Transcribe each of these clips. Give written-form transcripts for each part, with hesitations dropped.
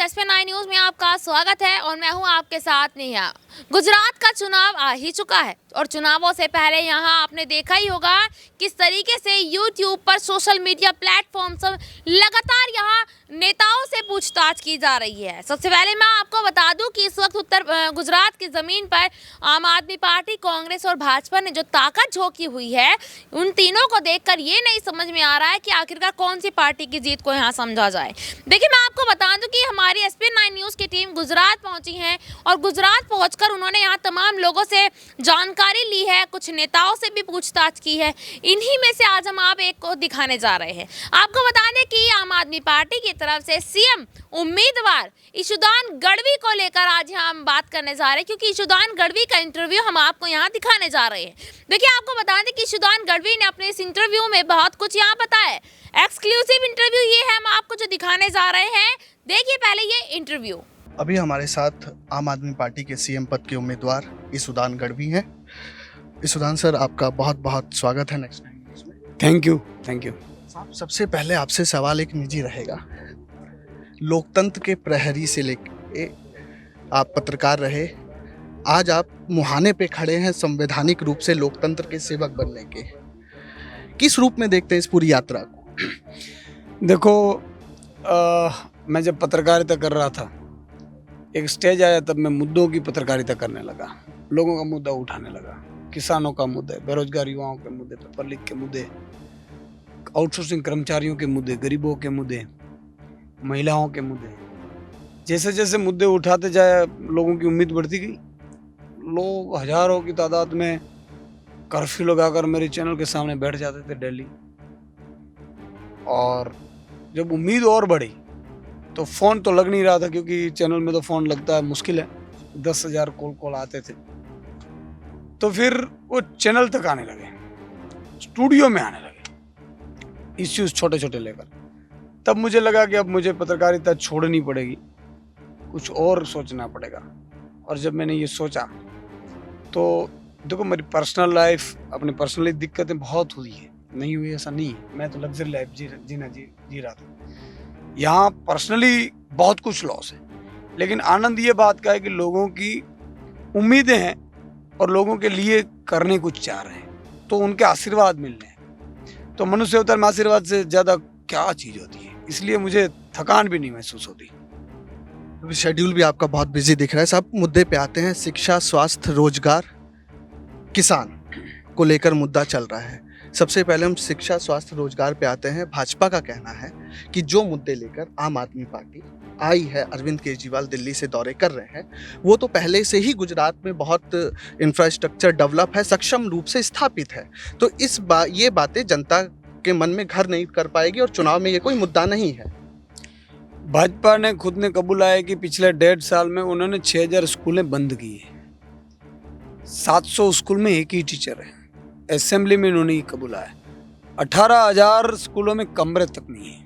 SP9 news में आपका स्वागत है और मैं हूं आपके साथ नेहा। गुजरात का चुनाव आ ही चुका है और चुनावों से पहले यहां आपने देखा ही होगा किस तरीके से YouTube पर सोशल मीडिया प्लेटफॉर्म पर लगातार यहां नेताओं से पूछताछ की जा रही है। सबसे पहले मैं आपको बता दूं कि इस वक्त गुजरात की जमीन पर आम आदमी पार्टी, कांग्रेस और भाजपा ने जो ताकत झोंकी हुई है, उन तीनों को देखकर ये नहीं समझ में आ रहा है कि आखिरकार कौन सी पार्टी की जीत को यहाँ समझा जाए। देखिए, मैं आपको बता दूं कि हमारी SP9 न्यूज की टीम गुजरात पहुंची है और गुजरात पहुंचकर उन्होंने यहाँ तमाम लोगों से जानकारी ली है, कुछ नेताओं से भी पूछताछ की है। इन्हीं में से आज हम आप एक को दिखाने जा रहे हैं। आपको बता दें कि आम आदमी पार्टी की तरफ से सीएम उम्मीदवार ईशुदान गढ़वी को लेकर आज यहाँ हम बात करने जा रहे हैं, क्योंकि ईशुदान गढ़वी का इंटरव्यू हम आपको यहाँ दिखाने जा रहे हैं। देखिए, आपको बता दें कि ईशुदान गढ़वी ने अपने इस इंटरव्यू में बहुत कुछ यहाँ बताया। एक्सक्लूसिव इंटरव्यू ये है, हम आपको जो दिखाने जा रहे हैं। देखिए पहले ये इंटरव्यू। अभी हमारे साथ आम आदमी पार्टी के सीएम पद के उम्मीदवार ईशुदान गढ़वी हैं। ईशुदान सर, आपका बहुत बहुत स्वागत है नेक्स्ट टाइम न्यूज़ में। Thank you. साहब, सबसे पहले आपसे सवाल एक निजी रहेगा। लोकतंत्र के प्रहरी से लेके आप पत्रकार रहे, आज आप मुहाने पे खड़े हैं संवैधानिक रूप से लोकतंत्र के सेवक बनने के। किस रूप में देखते हैं इस पूरी यात्रा को? देखो, मैं जब पत्रकारिता कर रहा था, एक स्टेज आया, तब मैं मुद्दों की पत्रकारिता करने लगा, लोगों का मुद्दा उठाने लगा, किसानों का मुद्दा, बेरोजगार युवाओं के मुद्दे, पेपर लीक के मुद्दे, आउटसोर्सिंग कर्मचारियों के मुद्दे, गरीबों के मुद्दे, महिलाओं के मुद्दे। जैसे जैसे मुद्दे उठाते जाए, लोगों की उम्मीद बढ़ती गई। लोग हजारों की तादाद में कर्फ्यू लगाकर मेरे चैनल के सामने बैठ जाते थे दिल्ली। और जब उम्मीद और बढ़ी तो फ़ोन तो लग नहीं रहा था, क्योंकि चैनल में तो फ़ोन लगता है, मुश्किल है, 10,000 कॉल आते थे। तो फिर वो चैनल तक आने लगे, स्टूडियो में आने लगे, इश्यूज छोटे छोटे लेकर। तब मुझे लगा कि अब मुझे पत्रकारिता छोड़नी पड़ेगी, कुछ और सोचना पड़ेगा। और जब मैंने ये सोचा तो देखो, मेरी पर्सनल लाइफ, अपनी पर्सनली दिक्कतें बहुत हुई है, नहीं हुई ऐसा नहीं है। मैं तो लग्जरी लाइफ जी रहा था। यहाँ पर्सनली बहुत कुछ लॉस है, लेकिन आनंद ये बात का है कि लोगों की उम्मीदें हैं और लोगों के लिए करने कुछ चाह रहे हैं, तो उनके आशीर्वाद मिल रहे हैं। तो मनुष्य अवतार में आशीर्वाद से ज़्यादा क्या चीज़ होती है, इसलिए मुझे थकान भी नहीं महसूस होती। शेड्यूल भी आपका बहुत बिजी दिख रहा है। सब मुद्दे पे आते हैं। शिक्षा, स्वास्थ्य, रोजगार, किसान को लेकर मुद्दा चल रहा है। सबसे पहले हम शिक्षा, स्वास्थ्य, रोजगार पे आते हैं। भाजपा का कहना है कि जो मुद्दे लेकर आम आदमी पार्टी आई है, अरविंद केजरीवाल दिल्ली से दौरे कर रहे हैं, वो तो पहले से ही गुजरात में बहुत इंफ्रास्ट्रक्चर डेवलप है, सक्षम रूप से स्थापित है। तो ये बातें जनता के मन में घर नहीं कर पाएगी और चुनाव में ये कोई मुद्दा नहीं है। भाजपा ने खुद ने कबूला है कि पिछले 1.5 साल में उन्होंने 6,000 स्कूलें बंद की है। 700 स्कूल में एक ही टीचर है। असेंबली में इन्होंने कबूला है। 18,000 स्कूलों में कमरे तक नहीं है।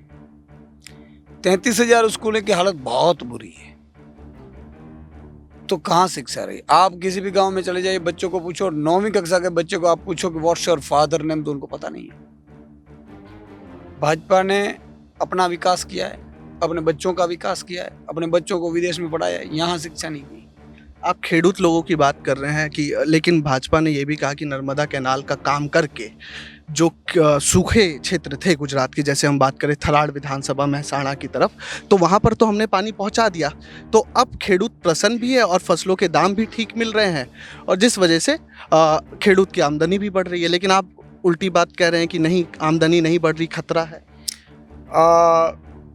33,000 स्कूलों की हालत बहुत बुरी है। तो कहाँ शिक्षा रही? आप किसी भी गांव में चले जाइए, बच्चों को पूछो, 9वीं कक्षा के बच्चों को आप पूछो कि व्हाट्स योर फादर नेम, तो उनको पता नहीं है। भाजपा ने अपना विकास किया है, अपने बच्चों का विकास किया है, अपने बच्चों को विदेश में पढ़ाया है, यहाँ शिक्षा नहीं की। आप खेडूत लोगों की बात कर रहे हैं कि, लेकिन भाजपा ने यह भी कहा कि नर्मदा कैनाल का काम करके जो सूखे क्षेत्र थे गुजरात के, जैसे हम बात करें थराड़ विधानसभा महसाणा की तरफ, तो वहाँ पर तो हमने पानी पहुँचा दिया। तो अब खेडूत प्रसन्न भी है और फसलों के दाम भी ठीक मिल रहे हैं, और जिस वजह से खेडूत की आमदनी भी बढ़ रही है। लेकिन आप उल्टी बात कह रहे हैं कि नहीं, आमदनी नहीं बढ़ रही, खतरा है।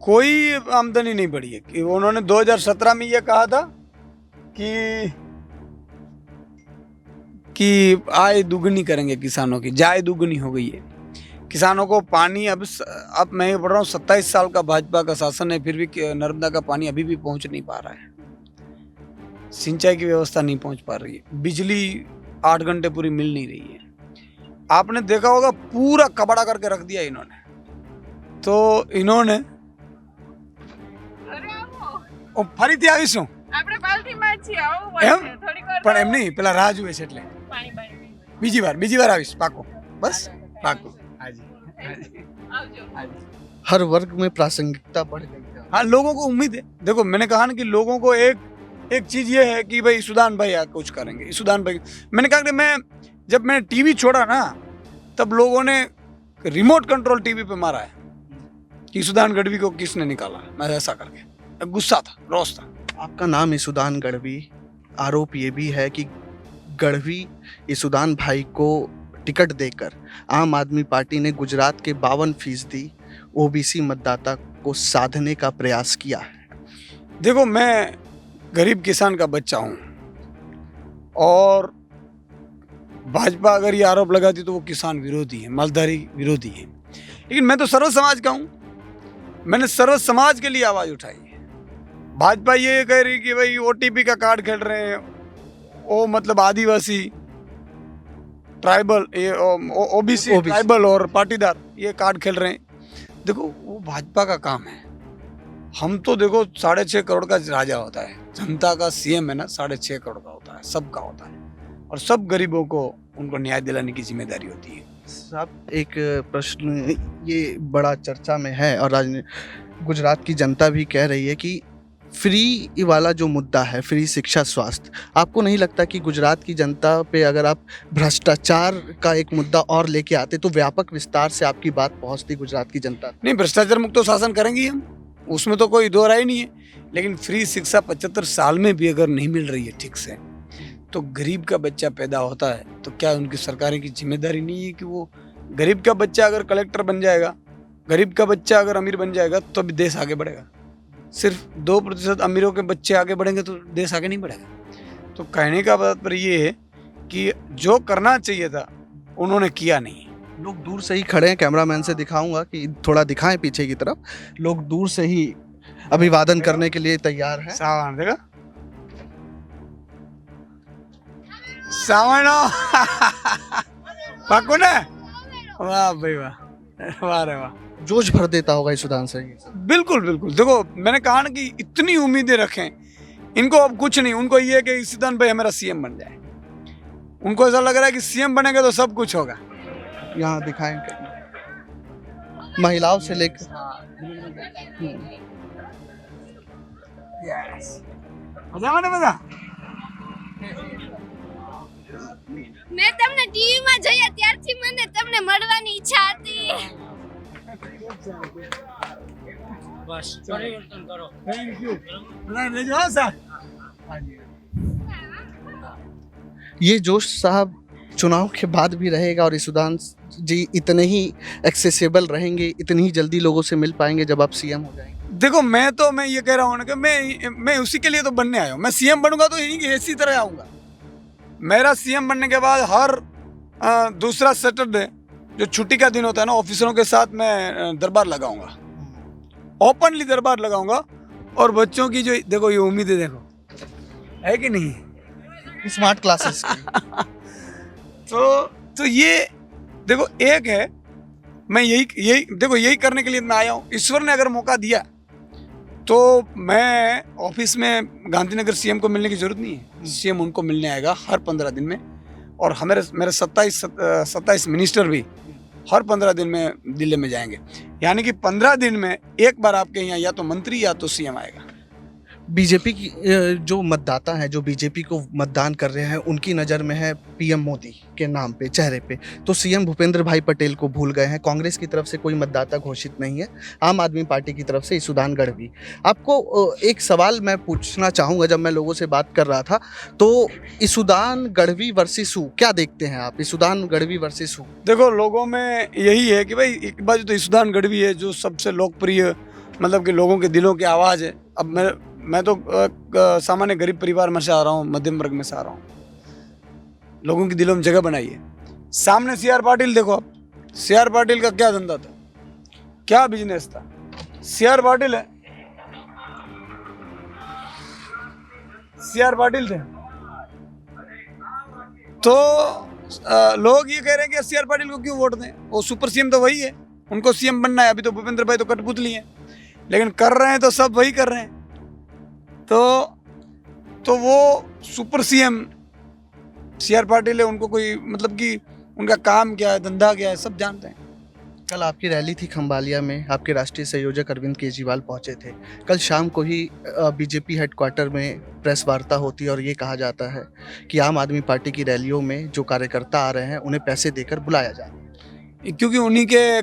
कोई आमदनी नहीं बढ़ी है। कि उन्होंने 2017 में ये कहा था कि आय दुगनी करेंगे किसानों की, जाय दुगनी हो गई है। किसानों को पानी अब मैं ये पढ़ रहा हूँ, 27 साल का भाजपा का शासन है, फिर भी नर्मदा का पानी अभी भी पहुंच नहीं पा रहा है। सिंचाई की व्यवस्था नहीं पहुंच पा रही है। बिजली 8 घंटे पूरी मिल नहीं रही है। आपने देखा होगा, पूरा कबाड़ा करके रख दिया इन्होंने। तो इन्होंने ફરીથી આવીશું આપણે પાલથીમાં જ છીએ આવું થોડીક વાર પણ એમ નહીં પેલા રાહ જુએ છે એટલે બીજી વાર આવીશ પાકો બસ પાકો હાજી આવજો हर वर्ग में प्रासंगिकता बढ़ गई है। हाँ, लोगों को उम्मीद है। देखो मैंने कहा ना कि लोगों को एक चीज ये है कि भाई ईशुदान भाई कुछ करेंगे, ईशुदान भाई। मैंने कहा कि जब मैंने टीवी छोड़ा ना, तब लोगों ने रिमोट कंट्रोल टीवी पे मारा है कि ईशुदान गढ़वी को किसने निकाला, मैं ऐसा करके गुस्सा था, रोष था। आपका नाम ईशुदान गढ़वी, आरोप ये भी है कि गढ़वी ईशुदान भाई को टिकट देकर आम आदमी पार्टी ने गुजरात के 52% ओबीसी मतदाता को साधने का प्रयास किया है। देखो मैं गरीब किसान का बच्चा हूँ और भाजपा अगर ये आरोप लगाती तो वो किसान विरोधी है, मालधारी विरोधी है। लेकिन मैं तो सर्व समाज का हूँ, मैंने सर्व समाज के लिए आवाज उठाई है। भाजपा ये कह रही कि भाई ओटीपी का कार्ड खेल रहे हैं, वो मतलब आदिवासी, ट्राइबल, ये ओबीसी, ट्राइबल और पाटीदार ये कार्ड खेल रहे हैं। देखो वो भाजपा का काम है। हम तो देखो 6.5 करोड़ का राजा होता है, जनता का सीएम है ना, 6.5 करोड़ का होता है, सबका होता है, और सब गरीबों को उनको न्याय दिलाने की जिम्मेदारी होती है। साहब एक प्रश्न ये बड़ा चर्चा में है और गुजरात की जनता भी कह रही है कि फ्री वाला जो मुद्दा है, फ्री शिक्षा स्वास्थ्य, आपको नहीं लगता कि गुजरात की जनता पे अगर आप भ्रष्टाचार का एक मुद्दा और लेके आते तो व्यापक विस्तार से आपकी बात पहुंचती गुजरात की जनता? नहीं, भ्रष्टाचार मुक्त तो शासन करेंगे हम, उसमें तो कोई दो राय नहीं है। लेकिन फ्री शिक्षा 75 साल में भी अगर नहीं मिल रही है ठीक से, तो गरीब का बच्चा पैदा होता है तो क्या उनकी सरकारें की जिम्मेदारी नहीं है कि वो गरीब का बच्चा अगर कलेक्टर बन जाएगा, गरीब का बच्चा अगर अमीर बन जाएगा तो भी देश आगे बढ़ेगा। सिर्फ 2% अमीरों के बच्चे आगे बढ़ेंगे तो देश आगे नहीं बढ़ेगा। तो कहने का तात्पर्य ये है कि जो करना चाहिए था उन्होंने किया नहीं। लोग दूर से ही खड़े हैं, कैमरामैन से दिखाऊंगा कि थोड़ा दिखाएं पीछे की तरफ, लोग दूर से ही अभिवादन करने के लिए तैयार हैं। सावन देखा, सावन पाको ने, वाह भाई वाह, वाह रे वाह, जोश भर देता होगा ईशुदान से। बिल्कुल बिल्कुल। देखो मैंने कहा ना कि इतनी उम्मीदें रखें इनको, अब कुछ नहीं, उनको ये है कि ईशुदान भाई हमारा सीएम बन जाए। उनको ऐसा लग रहा है कि सीएम बनेगा तो सब कुछ होगा। यहाँ दिखाएंगे महिलाओं से लेकर મેં તમને ટીવીમાં જોયા ત્યારથી મને તમને મળવાની ઈચ્છા હતી. બસ પરિવર્તન કરો. थैंक यू, ले जाओ सर। ये जोश साहब चुनाव के बाद भी रहेगा और ईशुदान जी इतने ही एक्सेसिबल रहेंगे, इतनी ही जल्दी लोगों से मिल पाएंगे जब आप सीएम हो जाएंगे? देखो मैं ये कह रहा हूँ ना कि मैं उसी के लिए तो बनने आया हूँ। मैं सीएम बनूंगा तो इसी तरह आऊँगा। मेरा सीएम बनने के बाद हर दूसरा सैटरडे जो छुट्टी का दिन होता है ना, ऑफिसरों के साथ मैं दरबार लगाऊंगा, ओपनली दरबार लगाऊंगा। और बच्चों की जो देखो ये उम्मीदें देखो है कि नहीं, स्मार्ट क्लासेस तो ये देखो एक है, मैं यही करने के लिए मैं आया हूँ। ईश्वर ने अगर मौका दिया तो मैं ऑफिस में गांधीनगर सीएम को मिलने की जरूरत नहीं है, सीएम उनको मिलने आएगा हर 15 दिन में। और मेरे 27 मिनिस्टर भी हर 15 दिन में दिल्ली में जाएंगे। यानी कि 15 दिन में एक बार आपके यहाँ या तो मंत्री या तो सीएम आएगा। बीजेपी की जो मतदाता हैं, जो बीजेपी को मतदान कर रहे हैं, उनकी नज़र में है पीएम मोदी के नाम पे, चेहरे पे, तो सीएम भूपेंद्र भाई पटेल को भूल गए हैं। कांग्रेस की तरफ से कोई मतदाता घोषित नहीं है, आम आदमी पार्टी की तरफ से ईशुदान गढ़वी। आपको एक सवाल मैं पूछना चाहूँगा, जब मैं लोगों से बात कर रहा था तो ईशुदान गढ़वी वर्सेस हू, क्या देखते हैं आप, ईशुदान गढ़वी वर्सेस हू? देखो लोगों में यही है कि भाई एक बाजू तो ईशुदान गढ़वी है जो सबसे लोकप्रिय, मतलब कि लोगों के दिलों की आवाज़ है। अब मैं तो सामान्य गरीब परिवार में से आ रहा हूँ, मध्यम वर्ग में से आ रहा हूँ, लोगों की दिलों में जगह बनाई है। सामने सीआर पाटिल देखो, आप सीआर पाटिल का क्या धंधा था, क्या बिजनेस था, सीआर पाटिल है, सीआर पाटिल थे। तो लोग ये कह रहे हैं कि सीआर पाटिल को क्यों वोट दें, वो सुपर सीएम तो वही है, उनको सीएम बनना है। अभी तो भूपेंद्र भाई तो कठपुतली हैं, लेकिन कर रहे हैं तो सब वही कर रहे हैं। तो वो सुपर सीएम सीआर पाटिल है, उनको कोई मतलब कि उनका काम क्या है, धंधा क्या है, सब जानते हैं। कल आपकी रैली थी खंबालिया में, आपके राष्ट्रीय संयोजक अरविंद केजरीवाल पहुंचे थे। कल शाम को ही बीजेपी हेडक्वार्टर में प्रेस वार्ता होती है और ये कहा जाता है कि आम आदमी पार्टी की रैलियों में जो कार्यकर्ता आ रहे हैं उन्हें पैसे देकर बुलाया जा रहा है। क्योंकि उन्हीं के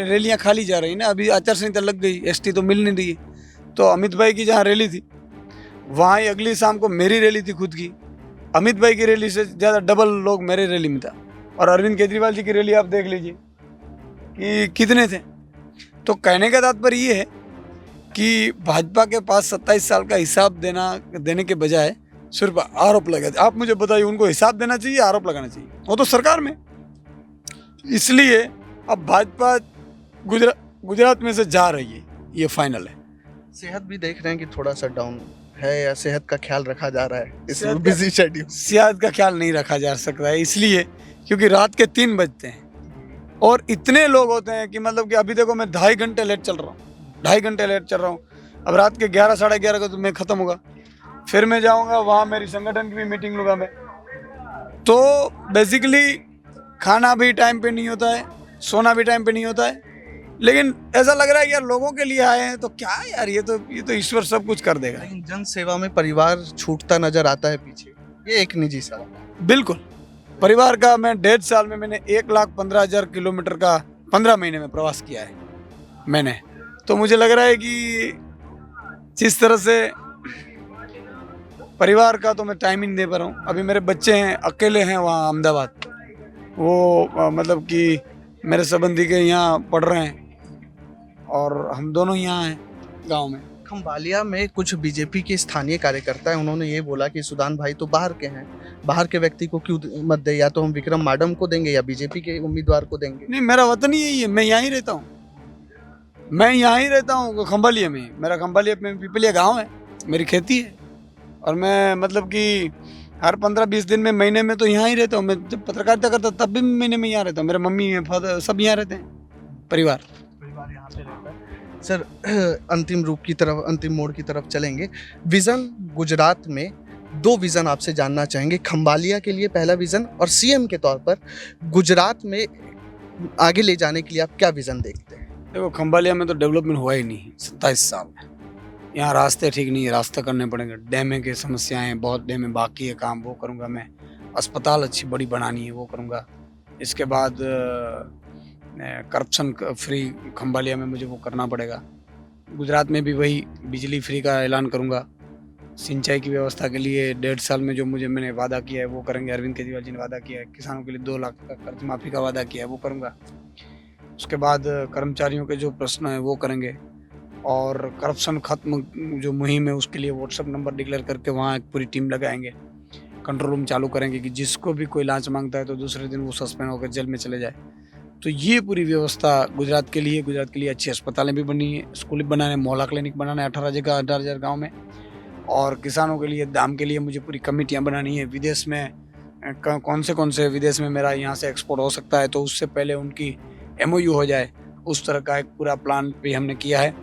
रैलियां खाली जा रही ना, अभी आचार संहिता लग गई, एसटी तो मिल नहीं रही है। तो अमित भाई की जहाँ रैली थी वहाँ ही अगली शाम को मेरी रैली थी खुद की। अमित भाई की रैली से ज़्यादा डबल लोग मेरे रैली में था। और अरविंद केजरीवाल जी की रैली आप देख लीजिए कि कितने थे। तो कहने का तात्पर्य ये है कि भाजपा के पास 27 साल का हिसाब देने के बजाय सिर्फ आरोप लगा। आप मुझे बताइए, उनको हिसाब देना चाहिए, आरोप लगाना चाहिए? वो तो सरकार में। इसलिए अब भाजपा गुजरात में से जा रही है, ये फाइनल है। सेहत भी देख रहे हैं कि थोड़ा सा डाउन है, या सेहत का ख्याल रखा जा रहा है इस सेहत बिजी शेड्यूल? सेहत का ख्याल नहीं रखा जा सकता है, इसलिए क्योंकि रात के 3 बजते हैं और इतने लोग होते हैं कि मतलब कि अभी देखो मैं 2.5 घंटे लेट चल रहा हूँ, 2.5 घंटे लेट चल रहा हूँ। अब रात के 11 साढ़े 11 को तो मैं ख़त्म होगा, फिर मैं जाऊँगा वहाँ, मेरी संगठन की भी मीटिंग लूँगा मैं। तो बेसिकली खाना भी टाइम पे नहीं होता है, सोना भी टाइम पे नहीं होता है। लेकिन ऐसा लग रहा है कि यार लोगों के लिए आए हैं तो क्या यार, ये तो ईश्वर सब कुछ कर देगा। लेकिन जन सेवा में परिवार छूटता नजर आता है पीछे, ये एक निजी सवाल है। बिल्कुल, परिवार का मैं 1.5 साल में मैंने 1,15,000 किलोमीटर का 15 महीने में प्रवास किया है मैंने। तो मुझे लग रहा है कि जिस तरह से परिवार का तो मैं टाइम ही नहीं दे पा रहा हूँ। अभी मेरे बच्चे हैं, अकेले हैं वहाँ अहमदाबाद, वो मतलब कि मेरे संबंधी के यहाँ पढ़ रहे हैं और हम दोनों यहाँ हैं गांव में। खंबालिया में कुछ बीजेपी के स्थानीय कार्यकर्ता हैं, उन्होंने ये बोला कि सुदान भाई तो बाहर के हैं, बाहर के व्यक्ति को क्यों मत दे, या तो हम विक्रम माडम को देंगे या बीजेपी के उम्मीदवार को देंगे। नहीं, मेरा वतन ही यही है, मैं यहाँ ही रहता हूँ, मैं यहाँ ही रहता हूँ खंबालिया में। मेरा खंबालिया में पिपलिया गाँव है, मेरी खेती है और मैं मतलब कि हर 15-20 दिन में, महीने में तो यहाँ ही रहता हूँ। मैं जब पत्रकारिता करता तब भी महीने में यहाँ रहता हूँ। मेरे मम्मी फादर सब यहाँ रहते हैं, परिवार यहाँ पे रहता है। सर, अंतिम रूप की तरफ, अंतिम मोड़ की तरफ चलेंगे। विजन गुजरात में 2 विजन आपसे जानना चाहेंगे। खंबालिया के लिए पहला विजन, और सीएम के तौर पर गुजरात में आगे ले जाने के लिए आप क्या विजन देखते हैं? देखो, खंबालिया में तो डेवलपमेंट हुआ ही नहीं 27 साल में। यहाँ रास्ते ठीक नहीं है, रास्ते करने पड़ेंगे। डैमें की समस्याएं बहुत, डैमें बाकी है, काम वो करूँगा मैं। अस्पताल अच्छी बड़ी बनानी है, वो करूँगा। इसके बाद करप्शन फ्री खंबालिया में मुझे वो करना पड़ेगा। गुजरात में भी वही बिजली फ्री का ऐलान करूँगा। सिंचाई की व्यवस्था के लिए 1.5 साल में जो मैंने वादा किया है वो करेंगे। अरविंद केजरीवाल जी ने वादा किया है। किसानों के लिए 2 लाख का कर्ज माफ़ी का वादा किया है, वो करूँगा। उसके बाद कर्मचारियों के जो प्रश्न है वो करेंगे। और करप्शन खत्म जो मुहिम है उसके लिए व्हाट्सएप नंबर डिक्लेयर करके वहाँ एक पूरी टीम लगाएंगे। कंट्रोल रूम चालू करेंगे कि जिसको भी कोई लांच मांगता है तो दूसरे दिन वो सस्पेंड होकर जेल में चले जाए। तो ये पूरी व्यवस्था गुजरात के लिए अच्छी अस्पतालें भी बनी है, स्कूल भी बनाने, मोहल्ला क्लिनिक बनाना है 18,000 गाँव में। और किसानों के लिए दाम के लिए मुझे पूरी कमेटियाँ बनानी है। विदेश में कौन से विदेश में मेरा यहाँ से एक्सपोर्ट हो सकता है तो उससे पहले उनकी MOU हो जाए, उस तरह का एक पूरा प्लान भी हमने किया है।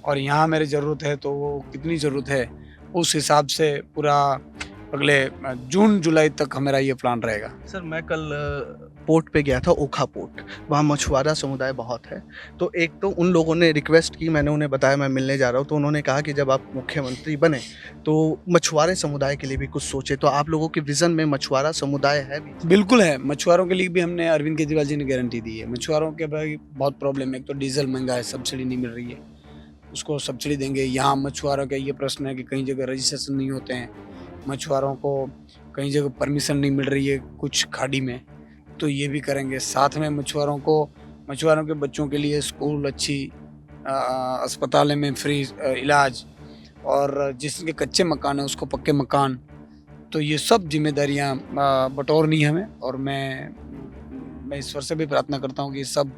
और यहाँ मेरी ज़रूरत है तो वो कितनी ज़रूरत है उस हिसाब से पूरा अगले जून जुलाई तक मेरा ये प्लान रहेगा। सर, मैं कल पोर्ट पे गया था, ओखा पोर्ट, वहाँ मछुआरा समुदाय बहुत है। तो एक तो उन लोगों ने रिक्वेस्ट की, मैंने उन्हें बताया मैं मिलने जा रहा हूँ, तो उन्होंने कहा कि जब आप मुख्यमंत्री बने तो मछुआरे समुदाय के लिए भी कुछ सोचे। तो आप लोगों के विज़न में मछुआरा समुदाय है भी? बिल्कुल है, मछुआरों के लिए भी हमने अरविंद केजरीवाल जी ने गारंटी दी है। मछुआरों के भाई बहुत प्रॉब्लम है, एक तो डीजल महंगा है, सब्सिडी नहीं मिल रही है, उसको सब्सिडी देंगे। यहाँ मछुआरों का ये प्रश्न है कि कई जगह रजिस्ट्रेशन नहीं होते हैं, मछुआरों को कई जगह परमिशन नहीं मिल रही है कुछ खाड़ी में, तो ये भी करेंगे। साथ में मछुआरों के बच्चों के लिए स्कूल, अच्छी अस्पताल में फ्री इलाज, और जिसके कच्चे मकान है उसको पक्के मकान। तो ये सब जिम्मेदारियाँ बटोरनी है हमें। और मैं ईश्वर से भी प्रार्थना करता हूँ कि सब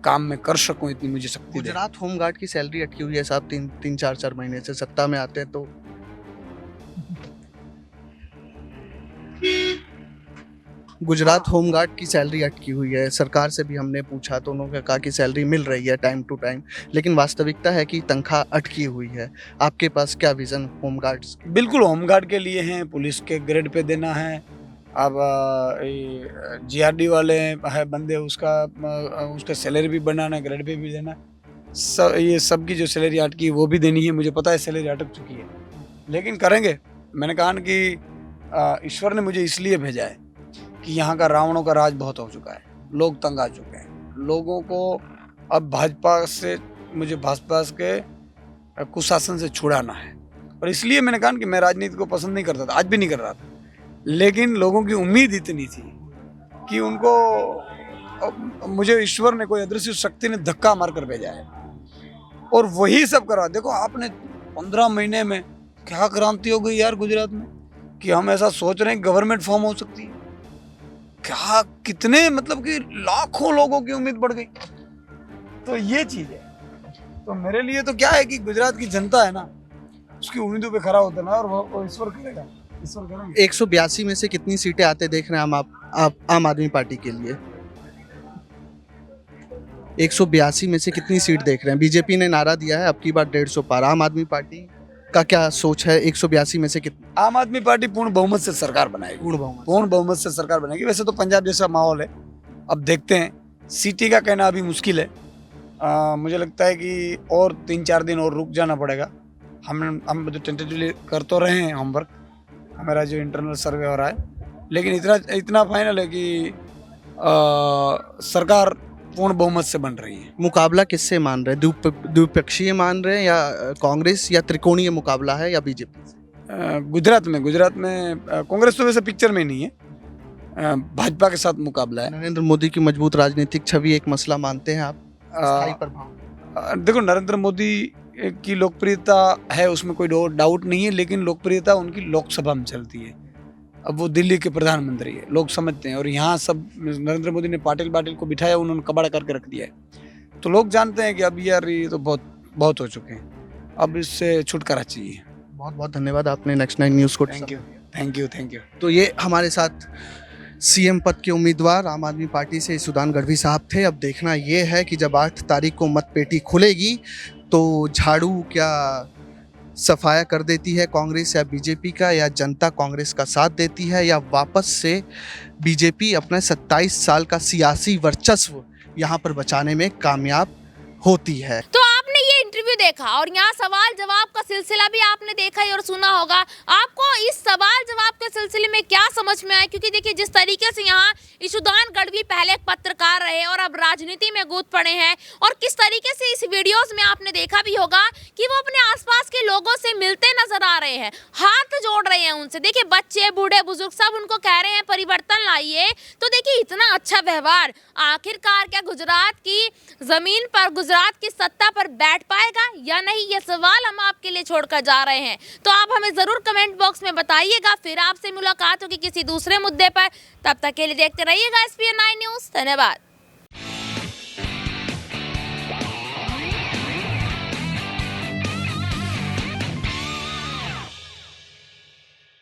काम में कर सकूं, इतनी मुझे शक्ति दे। गुजरात होमगार्ड की सैलरी अटकी हुई है साहब, 3-4 महीने से सत्ता में आते हैं तो गुजरात होमगार्ड की सैलरी अटकी हुई है। सरकार से भी हमने पूछा तो उन्होंने कहा कि सैलरी मिल रही है टाइम टू टाइम, लेकिन वास्तविकता है कि तनख्वाह अटकी हुई है। आपके पास क्या विजन होमगार्ड्स? बिल्कुल, होमगार्ड के लिए हैं, पुलिस के ग्रेड पे देना है, अब GRD वाले है बंदे, उसका सैलरी भी बनाना है, ग्रेड पे भी देना है, ये सब की जो सैलरी अटकी है वो भी देनी है। मुझे पता है सैलरी अटक चुकी है, लेकिन करेंगे। मैंने कहा ना कि ईश्वर ने मुझे इसलिए भेजा है कि यहाँ का रावणों का राज बहुत हो चुका है, लोग तंग आ चुके हैं। लोगों को अब मुझे भाजपा के कुशासन से छुड़ाना है, और इसलिए मैंने कहा कि मैं राजनीति को पसंद नहीं करता था, आज भी नहीं कर रहा था, लेकिन लोगों की उम्मीद इतनी थी कि उनको मुझे ईश्वर ने, कोई अदृश्य शक्ति ने धक्का मार कर भेजा है, और वही सब करा। देखो आपने 15 महीने में क्या क्रांति हो गई यार गुजरात में, कि हम ऐसा सोच रहे हैं गवर्नमेंट फॉर्म हो सकती है क्या, कितने मतलब कि लाखों लोगों की उम्मीद बढ़ गई। तो ये चीज है। तो मेरे लिए तो क्या है कि गुजरात की जनता है ना, उसकी उम्मीदों पे खरा होता है ना, और वो ईश्वर करेगा, ईश्वर करेंगे। 182 में से कितनी सीटें आते देख रहे हैं आप आम आदमी पार्टी के लिए? 182 में से कितनी सीट देख रहे हैं? बीजेपी ने नारा दिया है अब की बार 150 पार, आम आदमी पार्टी का क्या सोच है? 182 में से कितनी? आम आदमी पार्टी पूर्ण बहुमत से सरकार बनाएगी, पूर्ण बहुमत से सरकार बनाएगी। वैसे तो पंजाब जैसा माहौल है, अब देखते हैं। सिटी का कहना अभी मुश्किल है। मुझे लगता है कि और 3-4 दिन और रुक जाना पड़ेगा। हम जो टेंटेटिवली कर तो रहे हैं होमवर्क, हमारा जो इंटरनल सर्वे हो रहा है, लेकिन इतना फाइनल है कि सरकार पूर्ण बहुमत से बन रही है। मुकाबला किससे मान रहे हैं? द्विपक्षीय मान रहे हैं, या कांग्रेस, या त्रिकोणीय मुकाबला है, या बीजेपी? गुजरात में कांग्रेस तो वैसे पिक्चर में नहीं है, भाजपा के साथ मुकाबला है। नरेंद्र मोदी की मजबूत राजनीतिक छवि एक मसला मानते हैं आप? स्थायी प्रभाव? देखो, नरेंद्र मोदी की लोकप्रियता है, उसमें कोई डाउट नहीं है, लेकिन लोकप्रियता उनकी लोकसभा में चलती है। अब वो दिल्ली के प्रधानमंत्री है, लोग समझते हैं, और यहाँ सब नरेंद्र मोदी ने पाटिल को बिठाया, उन्होंने कबाड़ा करके रख दिया है। तो लोग जानते हैं कि अब यार ये तो बहुत हो चुके हैं, अब इससे छुटकारा चाहिए। बहुत बहुत धन्यवाद, आपने नेक्स्ट 9 न्यूज़ को। Thank you. तो ये हमारे साथ सीएम पद के उम्मीदवार आम आदमी पार्टी से सुदान गढ़वी साहब थे। अब देखना ये है कि जब 8 तारीख को मतपेटी खुलेगी तो झाड़ू क्या सफाया कर देती है कांग्रेस या बीजेपी का, या जनता कांग्रेस का साथ देती है, या वापस से बीजेपी अपना 27 साल का सियासी वर्चस्व यहाँ पर बचाने में कामयाब होती है। तो आपने ये इंटरव्यू देखा और यहाँ सवाल जवाब का सिलसिला भी आपने देखा ही और सुना होगा। आपको इस सवाल जवाब के सिलसिले में क्या समझ में आया? क्योंकि देखिए, जिस तरीके से यहाँ ईशुदान गढ़वी पहले एक पत्रकार रहे और अब राजनीति में कूद पड़े हैं, और किस तरीके से इस वीडियोस में आपने देखा भी होगा कि वो अपने आसपास के लोगों से मिलते नजर आ रहे हैं, हाथ जोड़ रहे हैं उनसे। देखिए, बच्चे, बूढ़े, बुजुर्ग सब उनको कह रहे हैं परिवर्तन लाइए। तो देखिए, इतना अच्छा व्यवहार आखिरकार क्या गुजरात की जमीन पर, गुजरात की सत्ता पर बैठ पाएगा या नहीं, ये सवाल हम आपके लिए छोड़कर जा रहे हैं। तो आप हमें जरूर कमेंट बॉक्स में बताइएगा। फिर आपसे मुलाकात होगी किसी दूसरे मुद्दे पर। तब तक के लिए देखते रहिएगा SPN 9 न्यूज़। धन्यवाद।